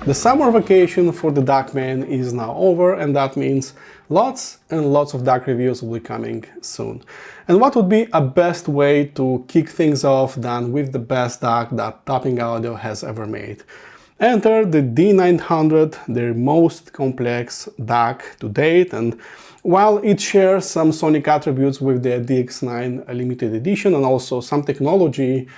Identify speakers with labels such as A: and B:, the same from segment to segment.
A: The summer vacation for the DAC man is now over, and that means lots and lots of DAC reviews will be coming soon. And what would be a best way to kick things off than with the best DAC that Tapping Audio has ever made? Enter the D900, their most complex DAC to date, and while it shares some sonic attributes with the DX9 limited edition and also some technology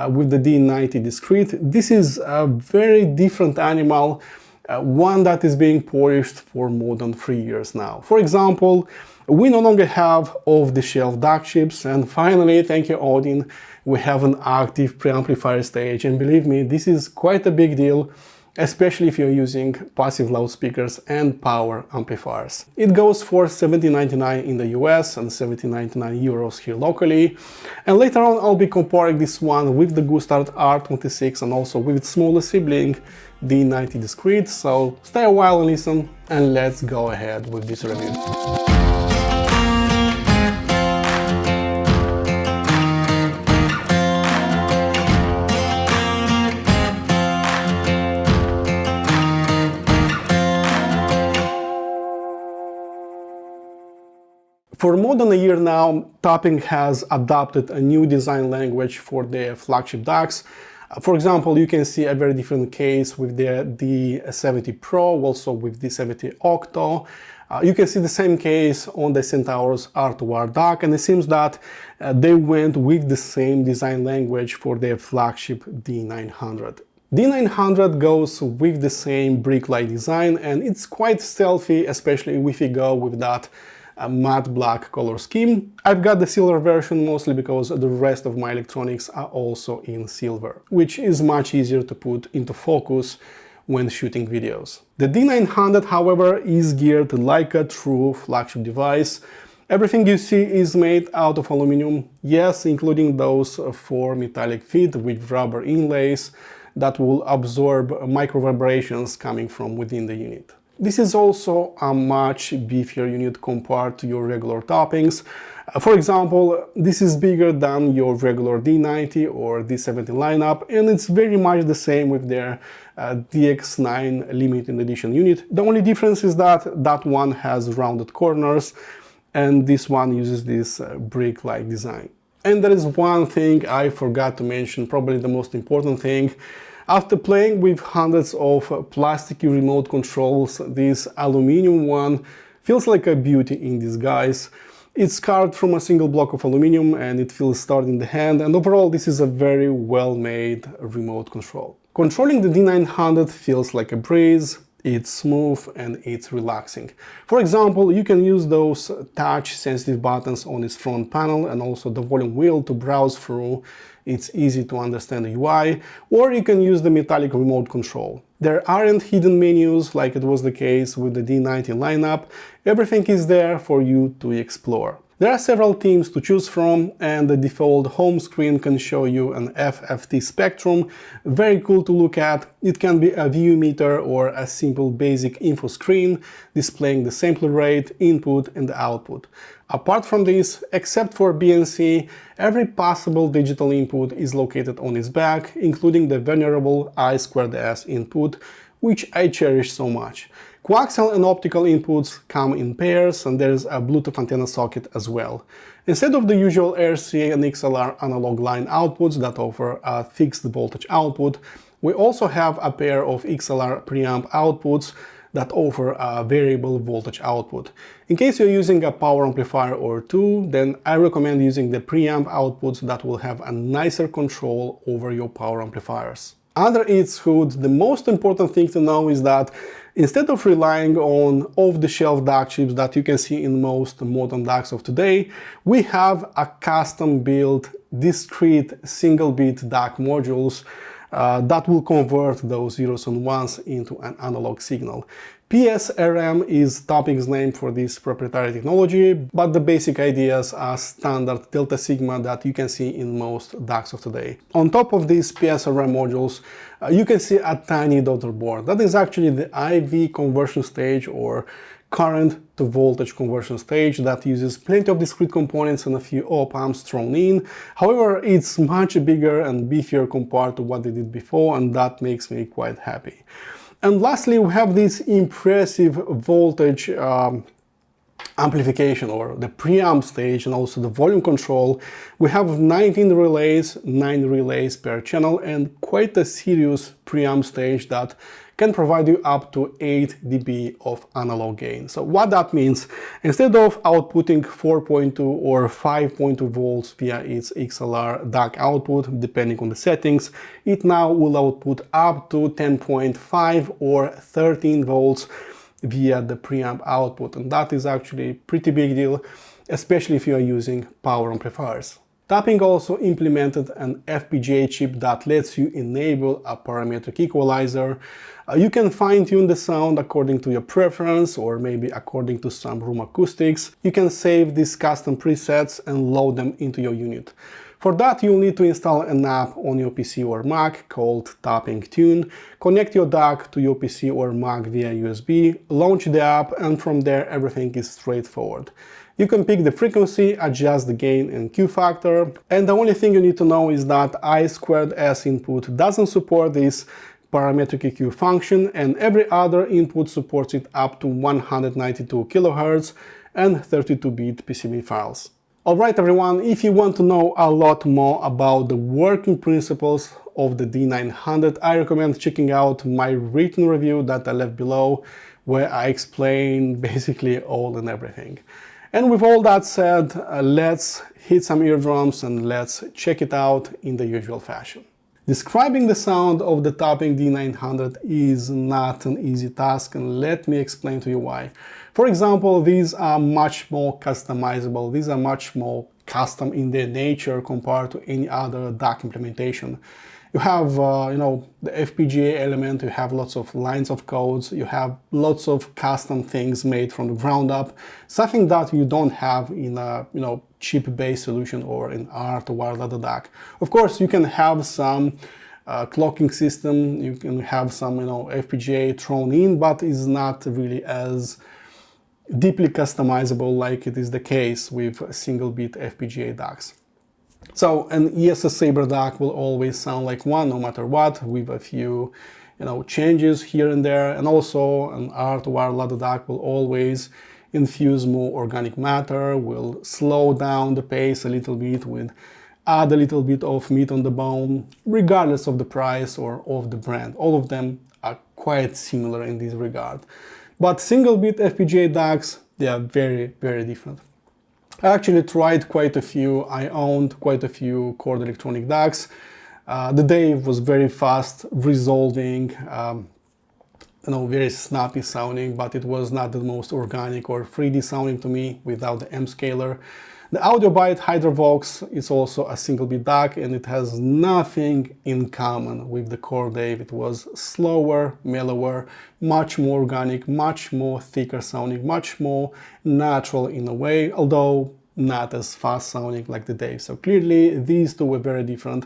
A: with the D90 Discrete, this is a very different animal, one that is being polished for more than 3 years now. For example, we no longer have off-the-shelf DAC chips, and finally, thank you Odin, we have an active preamplifier stage, and believe me, this is quite a big deal, especially if you're using passive loudspeakers and power amplifiers. It goes for $17.99 in the US and €17.99 here locally. And later on I'll be comparing this one with the Gustard R26 and also with its smaller sibling D90 Discrete. So stay a while and listen, and let's go ahead with this review. For more than a year now, Tapping has adopted a new design language for their flagship DACs. For example, you can see a very different case with their D70 Pro, also with D70 Octo. You can see the same case on the Centaur's R2R DAC, and it seems that they went with the same design language for their flagship D900. D900 goes with the same brick-like design, and it's quite stealthy, especially if you go with that matte black color scheme. I've got the silver version mostly because the rest of my electronics are also in silver, which is much easier to put into focus when shooting videos. The D900, however, is geared like a true flagship device. Everything you see is made out of aluminum, yes, including those 4 metallic feet with rubber inlays that will absorb micro vibrations coming from within the unit. This is also a much beefier unit compared to your regular Tappings. For example, this is bigger than your regular D90 or D70 lineup, and it's very much the same with their DX9 limited edition unit. The only difference is that that one has rounded corners and this one uses this brick-like design. And there is one thing I forgot to mention, probably the most important thing. After playing with hundreds of plastic remote controls, this aluminum one feels like a beauty in disguise. It's carved from a single block of aluminum and it feels sturdy in the hand, and overall this is a very well-made remote control. Controlling the D900 feels like a breeze, it's smooth and it's relaxing. For example, you can use those touch-sensitive buttons on its front panel and also the volume wheel to browse through. It's easy to understand the UI, or you can use the metallic remote control. There aren't hidden menus like it was the case with the D90 lineup. Everything is there for you to explore. There are several themes to choose from, and the default home screen can show you an FFT spectrum. Very cool to look at. It can be a view meter or a simple basic info screen displaying the sampler rate, input and the output. Apart from this, except for BNC, every possible digital input is located on its back, including the venerable I2S input, which I cherish so much. Coaxial and optical inputs come in pairs, and there's a Bluetooth antenna socket as well. Instead of the usual RCA and XLR analog line outputs that offer a fixed voltage output, we also have a pair of XLR preamp outputs that offer a variable voltage output. In case you're using a power amplifier or two, then I recommend using the preamp outputs that will have a nicer control over your power amplifiers. Under its hood, the most important thing to know is that instead of relying on off-the-shelf DAC chips that you can see in most modern DACs of today, we have a custom-built discrete single-bit DAC modules that will convert those zeros and ones into an analog signal. PSRM is Tapping's name for this proprietary technology, but the basic ideas are standard delta sigma that you can see in most DACs of today. On top of these PSRM modules, you can see a tiny daughter board. That is actually the IV conversion stage, or current to voltage conversion stage, that uses plenty of discrete components and a few op-amps thrown in. However, it's much bigger and beefier compared to what they did before, and that makes me quite happy. And lastly, we have this impressive voltage amplification, or the preamp stage, and also the volume control. We have 19 relays, 9 relays per channel, and quite a serious preamp stage that can provide you up to 8 dB of analog gain. So what that means, instead of outputting 4.2 or 5.2 volts via its XLR DAC output, depending on the settings, it now will output up to 10.5 or 13 volts via the preamp output, and that is actually a pretty big deal, especially if you are using power amplifiers. Tapping also implemented an FPGA chip that lets you enable a parametric equalizer. You can fine-tune the sound according to your preference, or maybe according to some room acoustics. You can save these custom presets and load them into your unit. For that, you'll need to install an app on your PC or Mac called Tapping Tune, connect your DAC to your PC or Mac via USB, launch the app, and from there everything is straightforward. You can pick the frequency, adjust the gain and Q factor, and the only thing you need to know is that I2S input doesn't support this parametric EQ function, and every other input supports it up to 192 kHz and 32-bit PCB files. Alright everyone, if you want to know a lot more about the working principles of the D900, I recommend checking out my written review that I left below, where I explain basically all and everything. And with all that said, let's hit some eardrums and let's check it out in the usual fashion. Describing the sound of the Tapping D900 is not an easy task, and let me explain to you why. For example, these are much more customizable, these are much more custom in their nature compared to any other DAC implementation. You have, the FPGA element, you have lots of lines of codes, you have lots of custom things made from the ground up, something that you don't have in a, chip-based solution or in ART or wireless DAC. Of course, you can have some clocking system, you can have some, FPGA thrown in, but it's not really as deeply customizable like it is the case with single-bit FPGA DACs. So an ESS Sabre DAC will always sound like one no matter what, with a few changes here and there, and also an ART wireless DAC will always infuse more organic matter, will slow down the pace a little bit, will add a little bit of meat on the bone, regardless of the price or of the brand. All of them are quite similar in this regard. But single-bit FPGA DACs, they are very, very different. I actually tried quite a few, I owned quite a few Chord Electronic DACs. The day was very fast resolving, very snappy sounding, but it was not the most organic or 3D sounding to me without the M scaler. The Audiophile Hydrovox is also a single-bit DAC, and it has nothing in common with the Chord Dave. It was slower, mellower, much more organic, much more thicker sounding, much more natural in a way, although not as fast sounding like the Dave. So clearly these two were very different.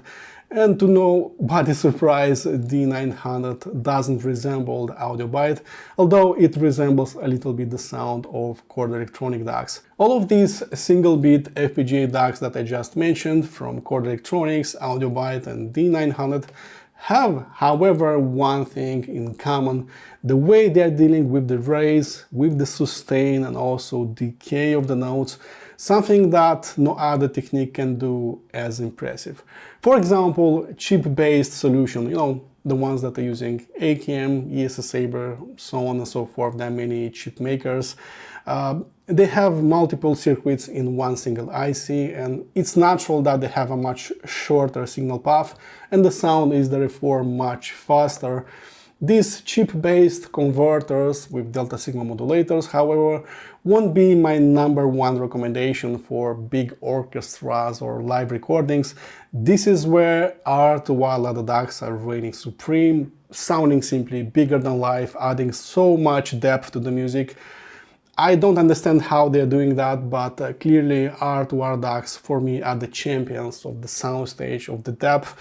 A: And to nobody's surprise, D900 doesn't resemble the Audiophile, although it resembles a little bit the sound of Chord Electronic DACs. All of these single-bit FPGA DACs that I just mentioned, from Chord Electronics, Audiophile and D900, have, however, one thing in common: the way they are dealing with the raise, with the sustain, and also decay of the notes, something that no other technique can do as impressive. For example, chip-based solution, the ones that are using AKM, ESS Sabre, so on and so forth. There are many chip makers. They have multiple circuits in one single IC, and it's natural that they have a much shorter signal path, and the sound is therefore much faster. These chip-based converters with delta sigma modulators, however, won't be my #1 recommendation for big orchestras or live recordings. This is where ART wireless DACs are reigning supreme, sounding simply bigger than life, adding so much depth to the music. I don't understand how they're doing that, but clearly ART wireless DACs for me are the champions of the soundstage, of the depth.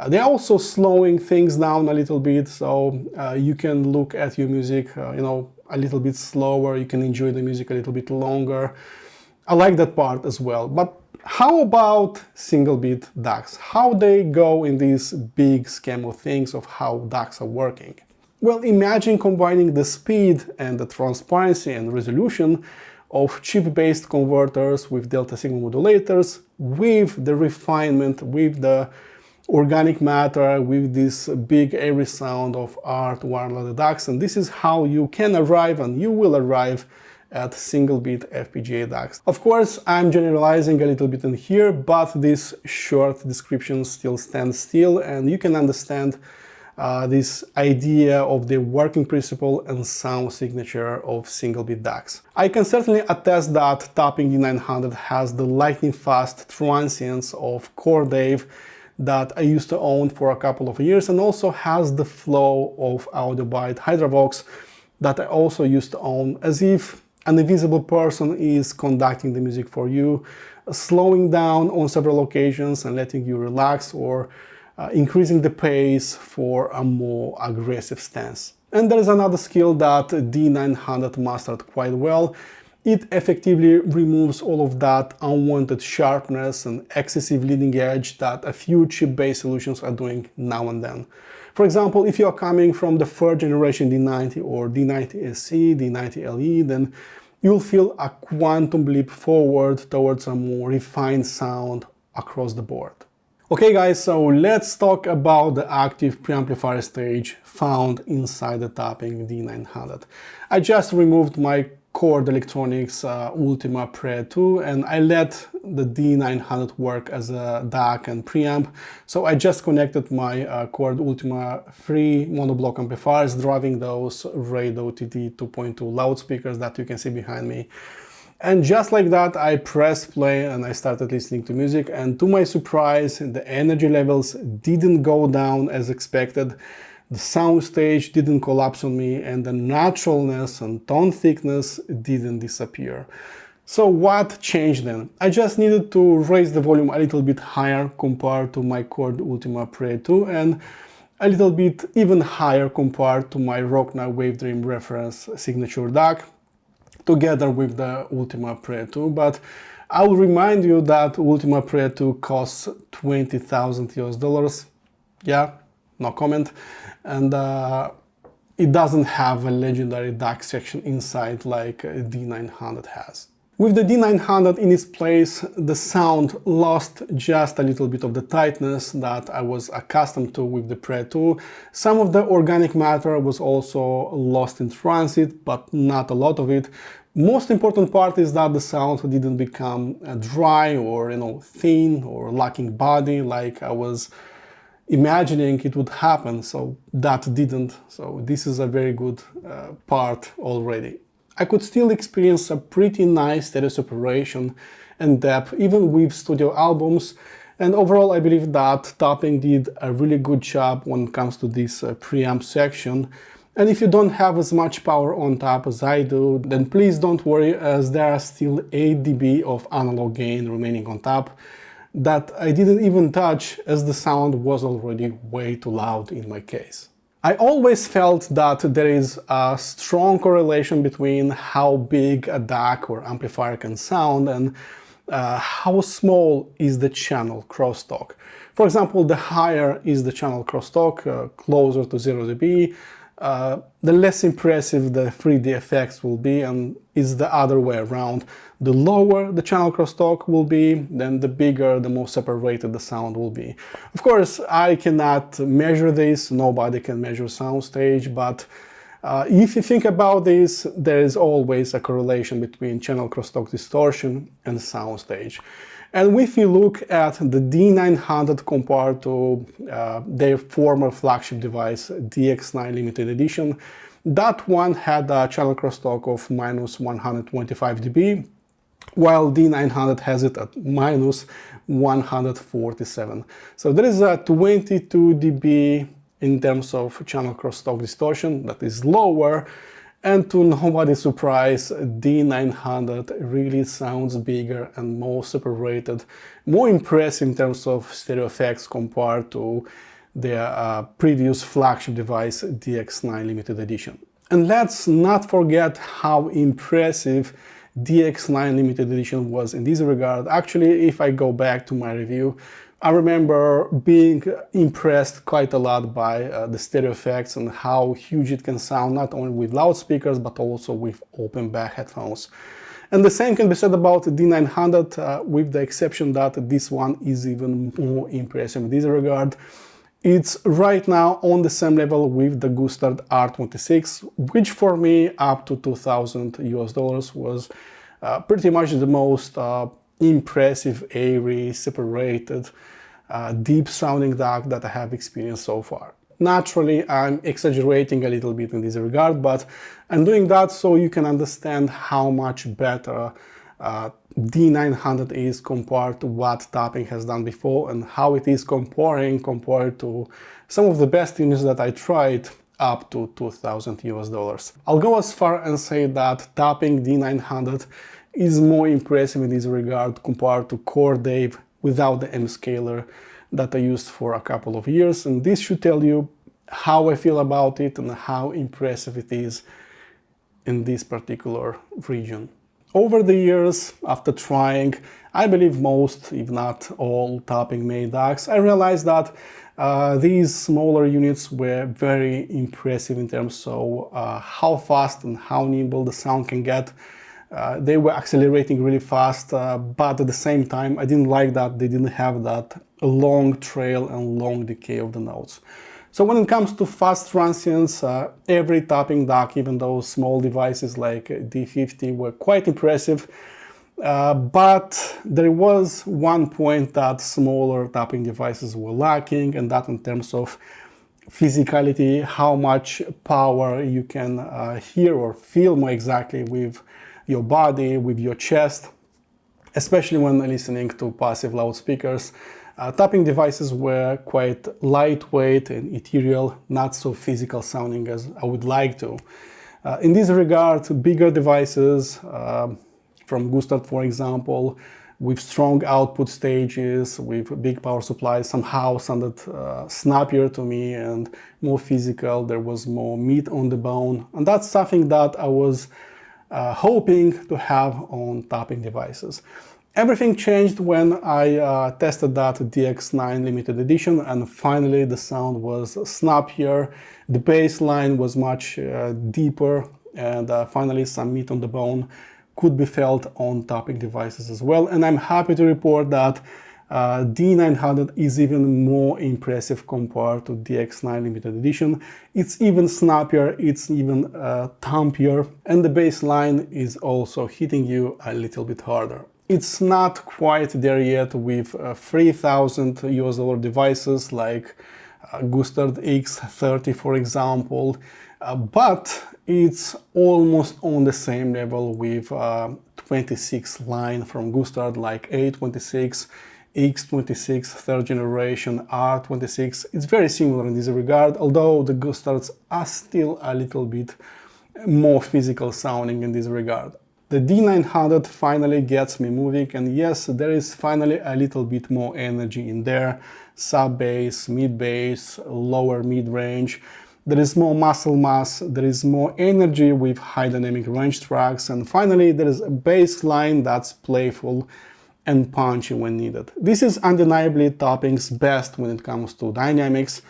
A: They're also slowing things down a little bit, so you can look at your music, a little bit slower, you can enjoy the music a little bit longer. I like that part as well. But how about single-bit DACs? How they go in this big scheme of things of how DACs are working? Well, imagine combining the speed and the transparency and resolution of chip-based converters with delta signal modulators, with the refinement, with the organic matter, with this big airy sound of art wireless DACs, and this is how you can arrive, and you will arrive, at single-bit FPGA DACs. Of course, I'm generalizing a little bit in here, but this short description still stands still, and you can understand this idea of the working principle and sound signature of single-bit DACs. I can certainly attest that topping D900 has the lightning-fast transients of Core Dave that I used to own for a couple of years, and also has the flow of Audiophile Hydravox that I also used to own, as if an invisible person is conducting the music for you, slowing down on several occasions and letting you relax, or increasing the pace for a more aggressive stance. And there is another skill that D900 mastered quite well. It effectively removes all of that unwanted sharpness and excessive leading edge that a few chip-based solutions are doing now and then. For example, if you are coming from the third generation D90 or D90SC, D90LE, then you'll feel a quantum leap forward towards a more refined sound across the board. Okay guys, so let's talk about the active preamplifier stage found inside the topping D900. I just removed my Chord Electronics Ultima Pre 2 and I let the D900 work as a DAC and preamp. So I just connected my Chord Ultima 3 monoblock amplifiers, driving those Radio TT 2.2 loudspeakers that you can see behind me. And just like that, I pressed play and I started listening to music, and to my surprise, the energy levels didn't go down as expected. The soundstage didn't collapse on me, and the naturalness and tone thickness didn't disappear. So what changed then? I just needed to raise the volume a little bit higher compared to my Chord Ultima Pre 2, and a little bit even higher compared to my Rockna Wavedream reference signature DAC, together with the Ultima Pre 2. But I'll remind you that Ultima Pre 2 costs $20,000 US. Yeah, no comment. And it doesn't have a legendary DAC section inside like D900 has. With the D900 in its place, the sound lost just a little bit of the tightness that I was accustomed to with the Pre 2. Some of the organic matter was also lost in transit, but not a lot of it. Most important part is that the sound didn't become dry or, thin or lacking body like I was imagining it would happen, so that didn't. So this is a very good part already. I could still experience a pretty nice stereo separation and depth even with studio albums, and overall I believe that topping did a really good job when it comes to this preamp section. And if you don't have as much power on top as I do, then please don't worry, as there are still 8 dB of analog gain remaining on top that I didn't even touch, as the sound was already way too loud in my case. I always felt that there is a strong correlation between how big a DAC or amplifier can sound and how small is the channel crosstalk. For example, the higher is the channel crosstalk, closer to 0 dB, the less impressive the 3D effects will be, and it's the other way around. The lower the channel crosstalk will be, then the bigger, the more separated the sound will be. Of course, I cannot measure this, nobody can measure soundstage, but if you think about this, there is always a correlation between channel crosstalk distortion and soundstage. And if you look at the D900 compared to their former flagship device, DX9 Limited Edition, that one had a channel crosstalk of -125 dB, while D900 has it at -147. So there is a 22 dB in terms of channel crosstalk distortion that is lower, and to nobody's surprise, D900 really sounds bigger and more separated, more impressive in terms of stereo effects compared to their previous flagship device, DX9 Limited Edition. And let's not forget how impressive DX9 Limited Edition was in this regard. Actually, if I go back to my review, I remember being impressed quite a lot by the stereo effects and how huge it can sound, not only with loudspeakers, but also with open back headphones. And the same can be said about the D900, with the exception that this one is even more impressive in this regard. It's right now on the same level with the Gustard R26, which for me up to $2,000 was pretty much the most impressive, airy, separated, deep sounding DAC that I have experienced so far. Naturally, I'm exaggerating a little bit in this regard, but I'm doing that so you can understand how much better D900 is compared to what tapping has done before, and how it is compared to some of the best units that I tried up to $2,000. I'll go as far and say that tapping D900 is more impressive in this regard compared to Core Dave without the M scaler that I used for a couple of years, and this should tell you how I feel about it and how impressive it is in this particular region. Over the years, after trying, I believe most, if not all, tapping made DACs, I realized that these smaller units were very impressive in terms of how fast and how nimble the sound can get. They were accelerating really fast, but at the same time, I didn't like that they didn't have that long trail and long decay of the notes. So when it comes to fast transients, every tapping DAC, even those small devices like D50, were quite impressive. But there was one point that smaller tapping devices were lacking, and that in terms of physicality, how much power you can hear or feel more exactly with your body, with your chest, especially when listening to passive loudspeakers. Tapping devices were quite lightweight and ethereal, not so physical sounding as I would like to. In this regard, bigger devices from Gustard, for example, with strong output stages, with big power supplies, somehow sounded snappier to me and more physical. There was more meat on the bone, and that's something that I was hoping to have on tapping devices. Everything changed when I tested that DX9 limited edition, and finally the sound was snappier, the bass line was much deeper, and finally some meat on the bone could be felt on tapping devices as well. And I'm happy to report that D900 is even more impressive compared to DX9 limited edition. It's even snappier, it's even thumpier, and the bass line is also hitting you a little bit harder. It's not quite there yet with $3,000 devices like Gustard X30, for example, but it's almost on the same level with 26 line from Gustard, like A26, X26, third generation, R26. It's very similar in this regard, although the Gustards are still a little bit more physical sounding in this regard. The D900 finally gets me moving, and yes, there is finally a little bit more energy in there. Sub-bass, mid-bass, lower mid-range. There is more muscle mass, there is more energy with high dynamic range tracks, and finally there is a bass line that's playful and punchy when needed. This is undeniably tapping's best when it comes to dynamics.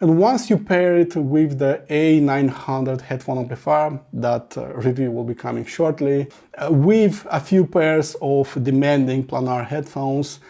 A: And once you pair it with the A900 headphone amplifier, that review will be coming shortly, with a few pairs of demanding planar headphones,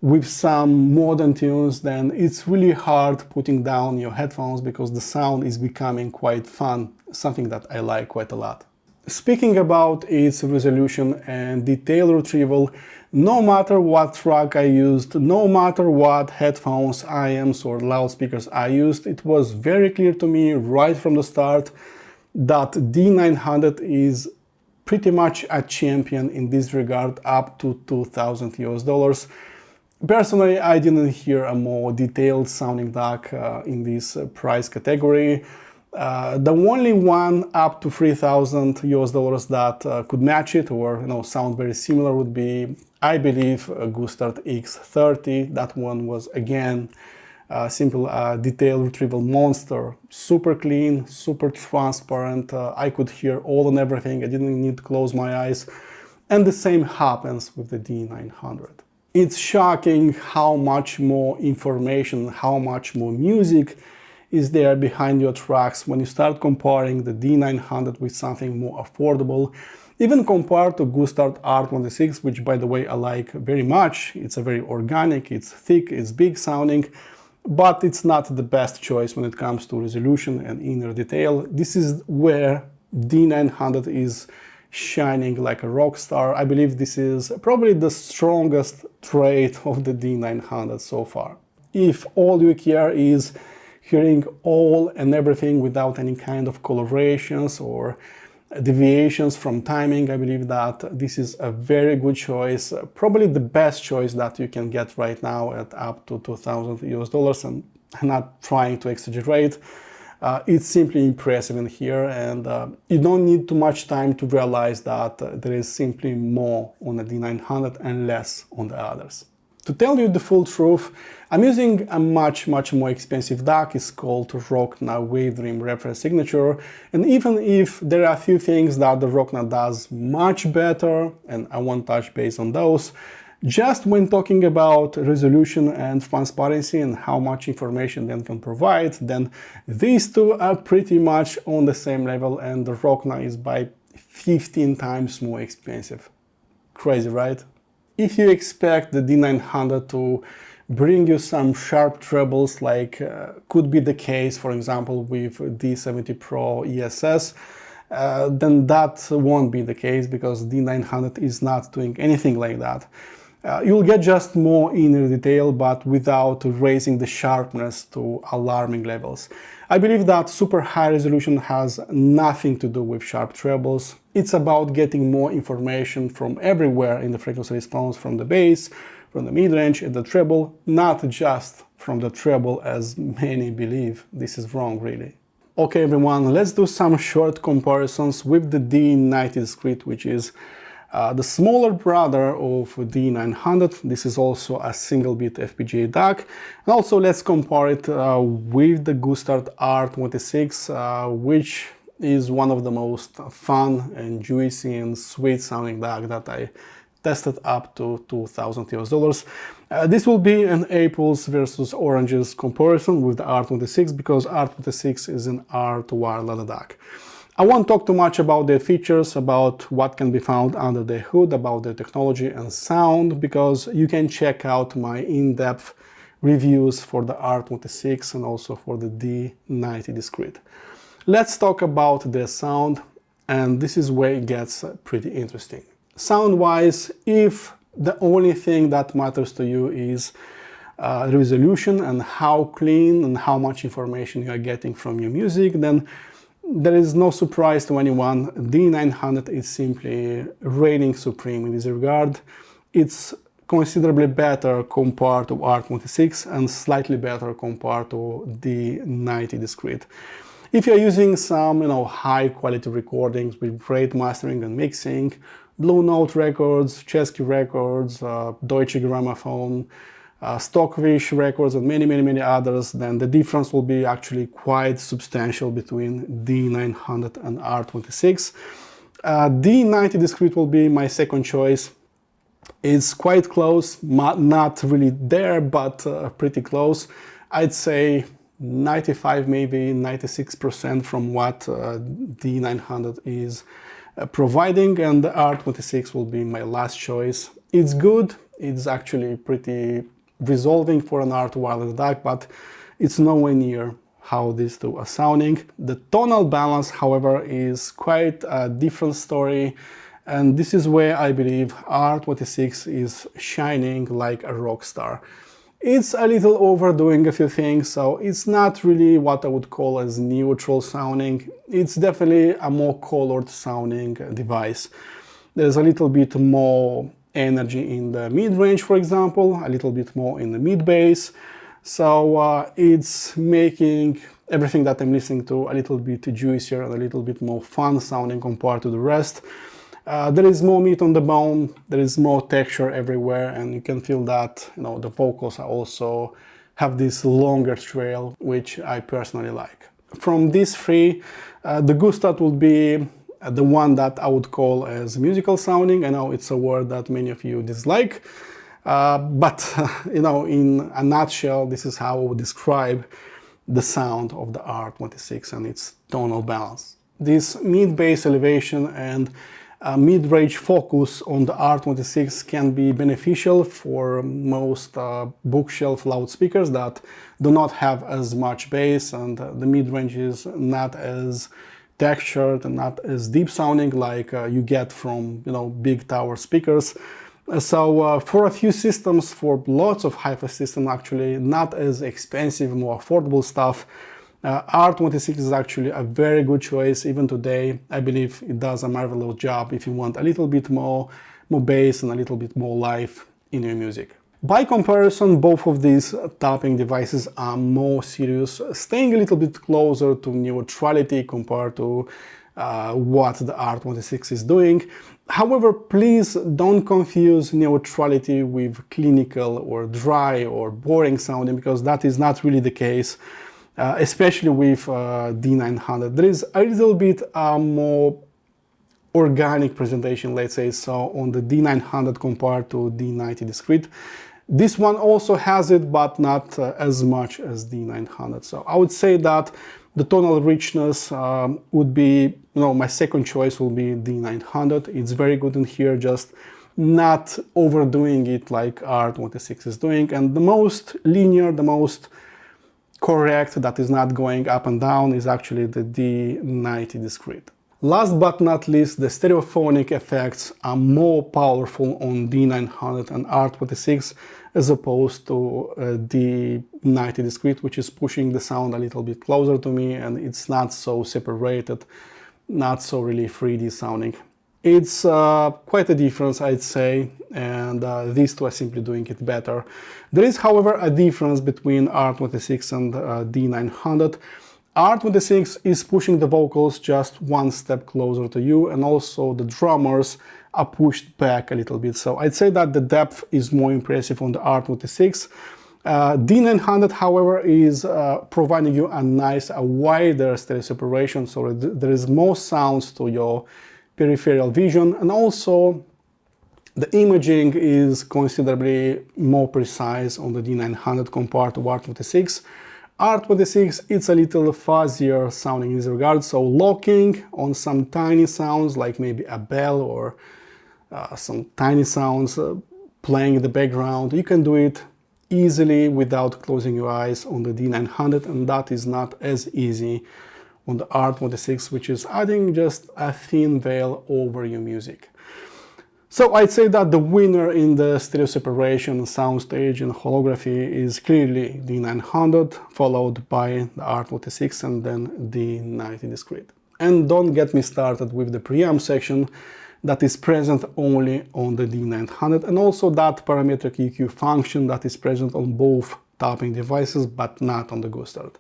A: with some modern tunes, then it's really hard putting down your headphones because the sound is becoming quite fun, something that I like quite a lot. Speaking about its resolution and detail retrieval, no matter what track I used, no matter what headphones, IMs or loudspeakers I used, it was very clear to me right from the start that D900 is pretty much a champion in this regard up to $2,000. Personally, I didn't hear a more detailed sounding DAC in this price category. The only one up to $3,000 that could match it or sound very similar would be, I believe, Gustard X30. That one was again a simple detail retrieval monster, super clean, super transparent. I could hear all and everything. I didn't need to close my eyes, and the same happens with the D900. It's shocking how much more information, how much more music is there behind your tracks when you start comparing the D900 with something more affordable, even compared to Gustard R26, which by the way I like very much. It's a very organic, it's thick, it's big sounding, but it's not the best choice when it comes to resolution and inner detail. This is where D900 is shining like a rock star. I believe this is probably the strongest trait of the D900 so far. If all you care is hearing all and everything without any kind of colorations or deviations from timing, I believe that this is a very good choice, probably the best choice that you can get right now at up to $2,000 US, and I'm not trying to exaggerate. It's simply impressive in here, and you don't need too much time to realize that there is simply more on the D900 and less on the others. To tell you the full truth, I'm using a much more expensive DAC. It's called Rockna Wavedream Reference Signature, and even if there are a few things that the Rockna does much better, and I won't touch base on those, just when talking about resolution and transparency and how much information they can provide, then these two are pretty much on the same level, and the Rockna is by 15 times more expensive. Crazy, right? If you expect the D900 to bring you some sharp trebles like could be the case, for example, with D70 Pro ESS, then that won't be the case, because D900 is not doing anything like that. You'll get just more inner detail, but without raising the sharpness to alarming levels. I believe that super high resolution has nothing to do with sharp trebles. It's about getting more information from everywhere in the frequency response, from the bass, from the mid-range and the treble, not just from the treble as many believe. This is wrong, really. Okay everyone, let's do some short comparisons with the D90 Discrete, which is the smaller brother of D900. This is also a single bit FPGA DAC. And also let's compare it with the Gustard R26, which is one of the most fun and juicy and sweet sounding DAC that I tested up to $2,000 US. This will be an apples versus oranges comparison with the R26, because R26 is an R2R ladder DAC. I won't talk too much about the features, about what can be found under the hood, about the technology and sound, because you can check out my in-depth reviews for the R26 and also for the D90 Discrete. Let's talk about the sound, and this is where it gets pretty interesting. Sound-wise, if the only thing that matters to you is resolution and how clean and how much information you are getting from your music, then there is no surprise to anyone. D900 is simply reigning supreme in this regard. It's considerably better compared to R26 and slightly better compared to D90 Discrete. If you're using some, high quality recordings with great mastering and mixing, Blue Note records, Chesky records, Deutsche Grammophon, Stockfish records, and many others, then the difference will be actually quite substantial between D900 and R26. D90 Discrete will be my second choice. It's quite close, not really there, but pretty close. I'd say 95, maybe 96% from what D900 is providing, and the R26 will be my last choice. It's good, it's actually pretty resolving for an R2 wireless DAC, but it's nowhere near how these two are sounding. The tonal balance, however, is quite a different story, and this is where I believe R26 is shining like a rock star. It's a little overdoing a few things, so it's not really what I would call as neutral sounding. It's definitely a more colored sounding device. There's a little bit more energy in the mid-range, for example, a little bit more in the mid-bass. So it's making everything that I'm listening to a little bit juicier and a little bit more fun sounding compared to the rest. There is more meat on the bone, there is more texture everywhere, and you can feel that the vocals are also have this longer trail, which I personally like. From these three, the Gustard would be the one that I would call as musical sounding. I know it's a word that many of you dislike. But in a nutshell, this is how I would describe the sound of the R26 and its tonal balance. This mid-bass elevation and mid-range focus on the R26 can be beneficial for most bookshelf loudspeakers that do not have as much bass, and the mid-range is not as textured and not as deep sounding like you get from big tower speakers. So for a few systems, for lots of hi-fi systems, actually not as expensive, more affordable stuff, R26 is actually a very good choice. Even today, I believe it does a marvelous job if you want a little bit more bass and a little bit more life in your music. By comparison, both of these tapping devices are more serious, staying a little bit closer to neutrality compared to what the R26 is doing. However, please don't confuse neutrality with clinical or dry or boring sounding, because that is not really the case. Especially with D900. There is a little bit more organic presentation, let's say so, on the D900 compared to D90 Discrete. This one also has it, but not as much as D900. So I would say that the tonal richness would be, my second choice will be D900. It's very good in here, just not overdoing it like R26 is doing. And the most linear, the most correct, that is not going up and down, is actually the D90 Discrete. Last but not least, the stereophonic effects are more powerful on D900 and R26 as opposed to D90 Discrete, which is pushing the sound a little bit closer to me, and it's not so separated, not so really 3D sounding. It's quite a difference, I'd say, and these two are simply doing it better. There is, however, a difference between R26 and D900. R26 is pushing the vocals just one step closer to you, and also the drummers are pushed back a little bit. So I'd say that the depth is more impressive on the R26. D900, however, is providing you a wider stereo separation, so there is more sounds to your peripheral vision, and also the imaging is considerably more precise on the D900 compared to R26. R26, it's a little fuzzier sounding in this regard, so locking on some tiny sounds like maybe a bell or some tiny sounds playing in the background, you can do it easily without closing your eyes on the D900, and that is not as easy on the R26, which is adding just a thin veil over your music. So I'd say that the winner in the stereo separation, soundstage and holography is clearly D900, followed by the R26 and then D90 Discrete. And don't get me started with the preamp section that is present only on the D900, and also that parametric EQ function that is present on both tapping devices but not on the Gustard.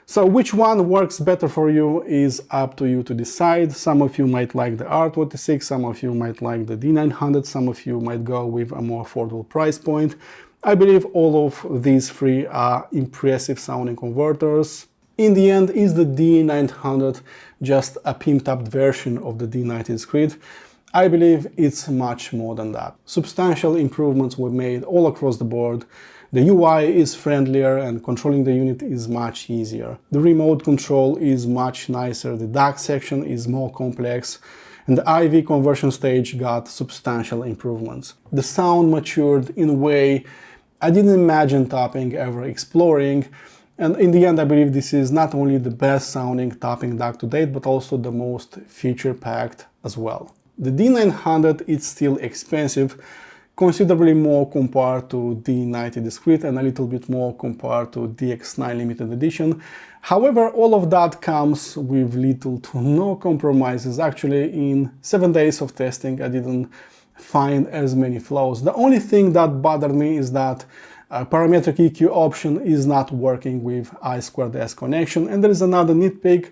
A: So which one works better for you is up to you to decide. Some of you might like the R26, some of you might like the D900, some of you might go with a more affordable price point. I believe all of these three are impressive sounding converters. In the end, is the D900 just a pimped up version of the D90 Discrete? I believe it's much more than that. Substantial improvements were made all across the board. The UI is friendlier and controlling the unit is much easier. The remote control is much nicer, the DAC section is more complex, and the IV conversion stage got substantial improvements. The sound matured in a way I didn't imagine tapping ever exploring, and in the end I believe this is not only the best sounding tapping DAC to date, but also the most feature-packed as well. The D900 is still expensive, considerably more compared to D90 Discrete and a little bit more compared to DX9 Limited Edition. However, all of that comes with little to no compromises. Actually, in 7 days of testing, I didn't find as many flaws. The only thing that bothered me is that parametric EQ option is not working with I2S connection, and there is another nitpick.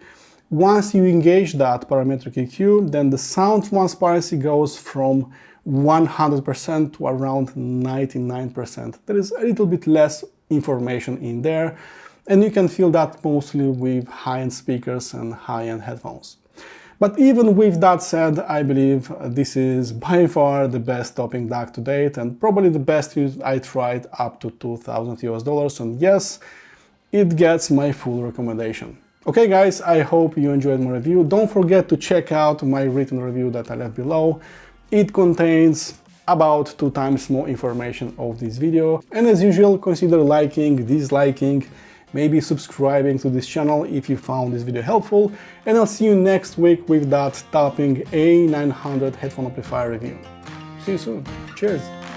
A: Once you engage that parametric EQ, then the sound transparency goes from 100% to around 99%. There is a little bit less information in there, and you can feel that mostly with high-end speakers and high-end headphones. But even with that said, I believe this is by far the best topping DAC to date, and probably the best I tried up to $2,000 US, and yes, it gets my full recommendation. Okay guys, I hope you enjoyed my review. Don't forget to check out my written review that I left below. It contains about 2 times more information of this video. And as usual, consider liking, disliking, maybe subscribing to this channel if you found this video helpful. And I'll see you next week with that topping A900 headphone amplifier review. See you soon. Cheers!